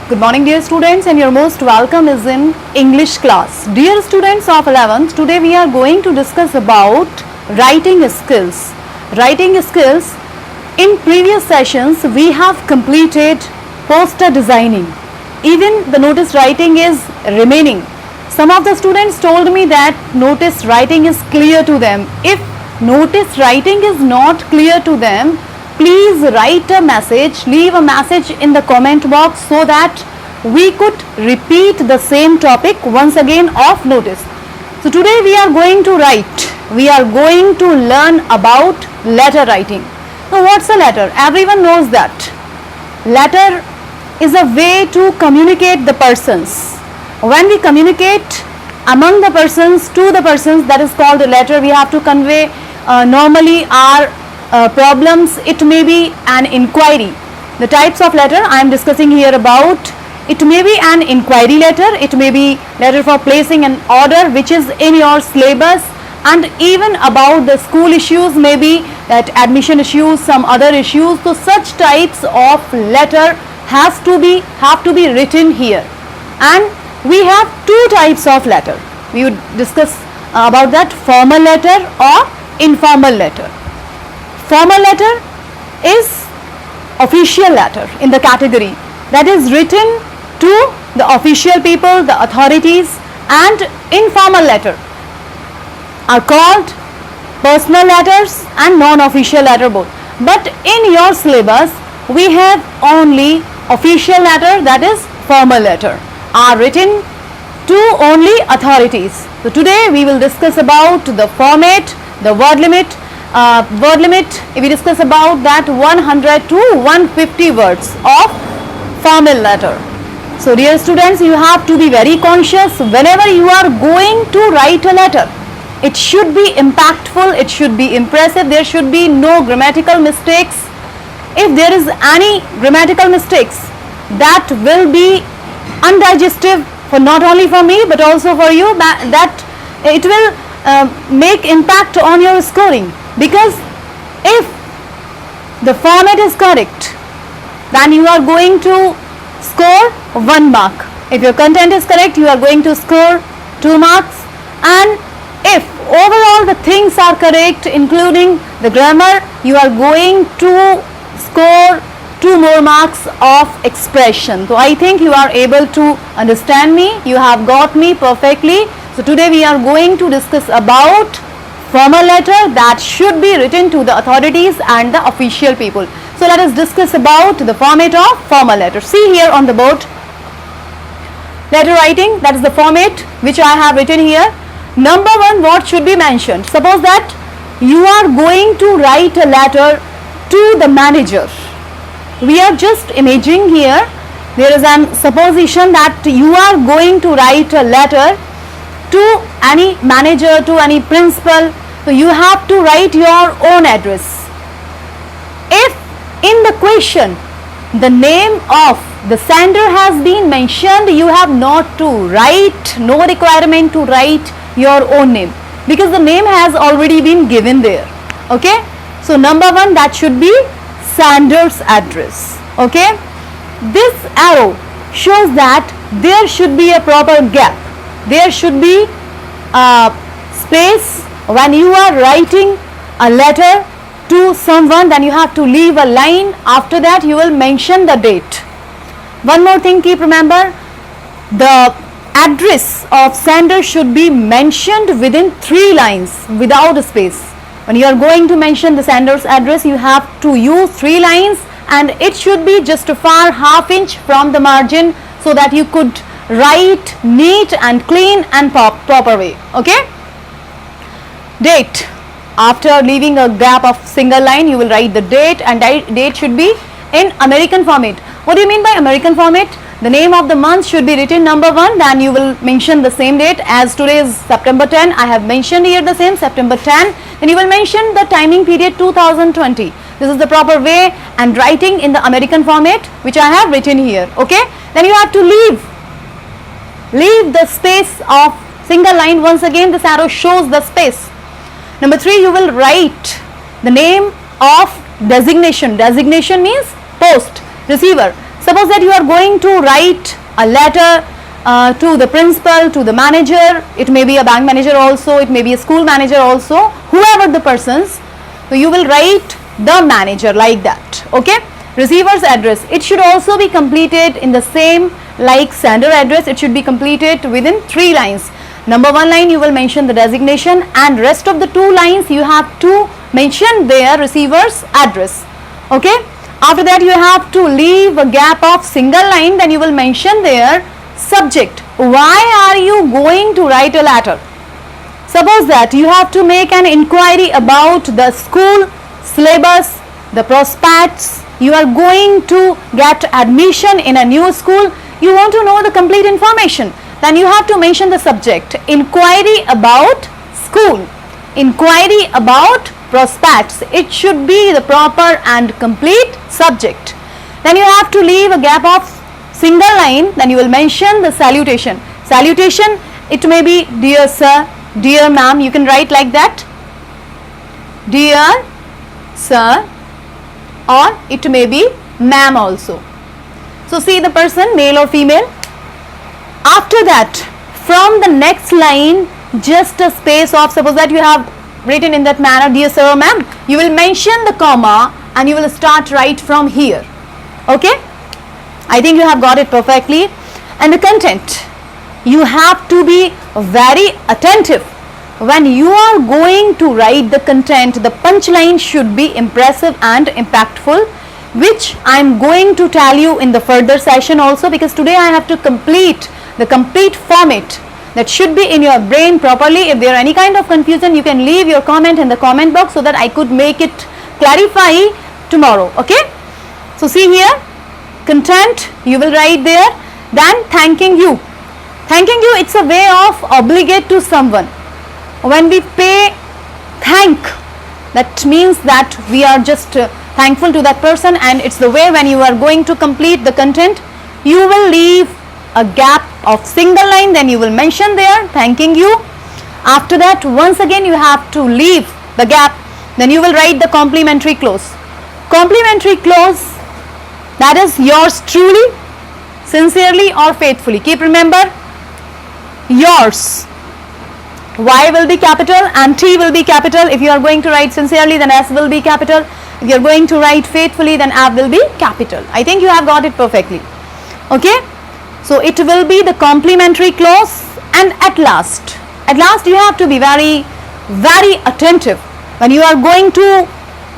Good morning dear students, and your most welcome is in English class. Dear students of 11th, today we are going to discuss about writing skills. Writing skills. In previous sessions we have completed poster designing. Even the notice writing is remaining. Some of the students told me that notice writing is clear to them. If notice writing is not clear to them, please write a message, leave a message in the comment box so that we could repeat the same topic once again of notice. So today we are going to write, we are going to learn about letter writing. Now what's a letter? Everyone knows that. Letter is a way to communicate the persons. When we communicate among the persons to the persons, that is called a letter. We have to convey normally our problems. It may be an inquiry. The types of letter I am discussing here about, it may be an inquiry letter, it may be letter for placing an order which is in your syllabus, and even about the school issues, maybe that admission issues, some other issues. So such types of letter have to be written here. And we have two types of letter. We would discuss about that: formal letter or informal letter. Formal letter is official letter in the category that is written to the official people, the authorities, and informal letter are called personal letters and non-official letter both. But in your syllabus we have only official letter, that is formal letter, are written to only authorities. So today we will discuss about the format, the word limit. If we discuss about that 100 to 150 words of formal letter. So dear students, you have to be very conscious whenever you are going to write a letter. It should be impactful, it should be impressive, there should be no grammatical mistakes. If there is any grammatical mistakes, that will be undigestive for not only for me but also for you, that it will make impact on your scoring. Because if the format is correct, then you are going to score 1 mark. If your content is correct, you are going to score 2 marks. And if overall the things are correct, including the grammar, you are going to score 2 more marks of expression. So I think you are able to understand me, you have got me perfectly. So today we are going to discuss about formal letter that should be written to the authorities and the official people. So let us discuss about the format of formal letter. See here on the board, letter writing, that is the format which I have written here. Number 1, what should be mentioned? Suppose that you are going to write a letter to the manager. We are just imagining here, there is an supposition that you are going to write a letter to any manager, to any principal. So you have to write your own address. If in the question the name of the sender has been mentioned, you have not to write, no requirement to write your own name, because the name has already been given there. Okay, so number 1, that should be sender's address. Okay, this arrow shows that there should be a proper gap, there should be a space. When you are writing a letter to someone, then you have to leave a line. After that you will mention the date. One more thing, keep remember, the address of sender should be mentioned within 3 lines without a space. When you are going to mention the sender's address, you have to use 3 lines, and it should be just a far ½ inch from the margin, so that you could write neat and clean and proper way. Okay, date, after leaving a gap of single line, you will write the date, and date should be in American format. What do you mean by American format? The name of the month should be written number 1, then you will mention the same date. As today is September 10, I have mentioned here the same September 10. Then you will mention the timing period 2020. This is the proper way and writing in the American format which I have written here. Okay, then you have to leave the space of single line. Once again this arrow shows the space. Number 3, you will write the name of designation. Designation means post, receiver. Suppose that you are going to write a letter to the principal, to the manager. It may be a bank manager also, it may be a school manager also, whoever the persons. So you will write the manager like that. Okay. Receiver's address, it should also be completed in the same like sender address. It should be completed within 3 lines. Number 1 line you will mention the designation, and rest of the 2 lines you have to mention their receiver's address. Okay. After that you have to leave a gap of single line, then you will mention their subject. Why are you going to write a letter? Suppose that you have to make an inquiry about the school syllabus, the prospects. You are going to get admission in a new school. You want to know the complete information. Then you have to mention the subject. Inquiry about school. Inquiry about prospects. It should be the proper and complete subject. Then you have to leave a gap of single line. Then you will mention the salutation. Salutation, it may be dear sir, dear ma'am. You can write like that. Dear sir, or it may be ma'am also. So see the person, male or female. After that, from the next line, just a space of, suppose that you have written in that manner, dear sir or ma'am, you will mention the comma and you will start right from here. Okay. I think you have got it perfectly. And the content, you have to be very attentive. When you are going to write the content, the punchline should be impressive and impactful, which I am going to tell you in the further session also, because today I have to complete the complete format that should be in your brain properly. If there are any kind of confusion, you can leave your comment in the comment box so that I could make it clarify tomorrow. Okay. So see here, content you will write there. Then thanking you. Thanking you, it's a way of obligate to someone. When we pay thank, that means that we are just thankful to that person, and it's the way when you are going to complete the content, you will leave a gap of single line, then you will mention there thanking you. After that, once again you have to leave the gap, then you will write the complimentary clause. Complimentary clause, that is yours truly, sincerely or faithfully. Keep remember, yours. Y will be capital and T will be capital. If you are going to write sincerely, then S will be capital. If you are going to write faithfully, then F will be capital. I think you have got it perfectly. Okay. So it will be the complimentary clause. And at last you have to be very, very attentive. When you are going to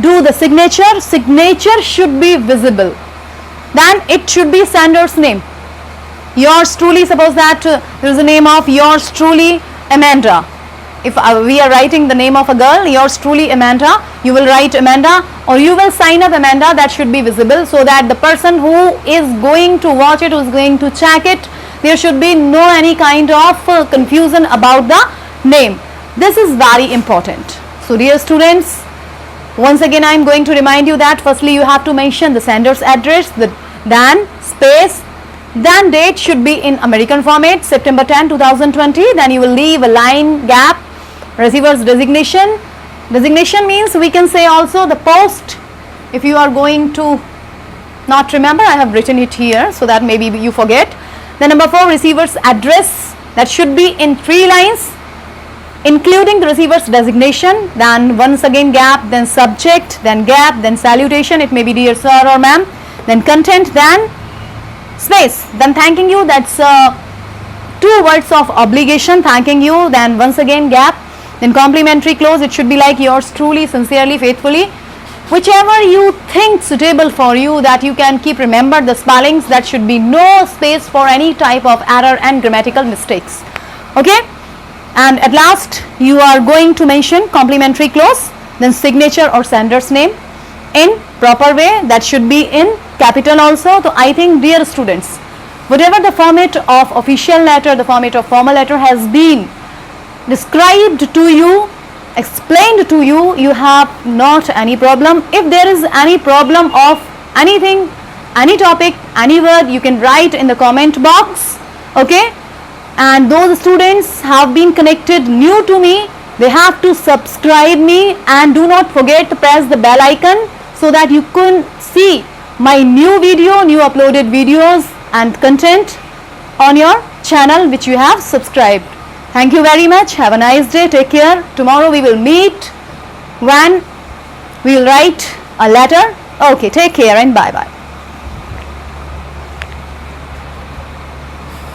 do the signature, signature should be visible. Then it should be sender's name. Yours truly, suppose that there is a name of yours truly Amanda. If we are writing the name of a girl, yours truly Amanda, you will write Amanda, or you will sign up Amanda. That should be visible so that the person who is going to watch it, who is going to check it, there should be no any kind of confusion about the name. This is very important. So dear students, once again I am going to remind you that firstly you have to mention the sender's address, then space, then date should be in American format, September 10, 2020. Then you will leave a line gap, receiver's designation. Designation means we can say also the post. If you are going to not remember, I have written it here so that maybe you forget. Then number 4, receiver's address, that should be in 3 lines, including the receiver's designation. Then once again gap, then subject, then gap, then salutation, it may be dear sir or ma'am, then content, then space, then thanking you, that's 2 words of obligation, thanking you, then once again gap, then complimentary clause, it should be like yours truly, sincerely, faithfully, whichever you think suitable for you, that you can keep remember the spellings. That should be no space for any type of error and grammatical mistakes. Okay. And at last you are going to mention complimentary clause, then signature or sender's name in proper way, that should be in capital also. So I think dear students, whatever the format of official letter, the format of formal letter has been described to you, explained to you, you have not any problem. If there is any problem of anything, any topic, any word, you can write in the comment box. Okay. And those students have been connected new to me, they have to subscribe me, and do not forget to press the bell icon so that you can see my new video, new uploaded videos and content on your channel which you have subscribed. Thank you very much. Have a nice day. Take care. Tomorrow we will meet when we will write a letter. Okay, take care and bye bye.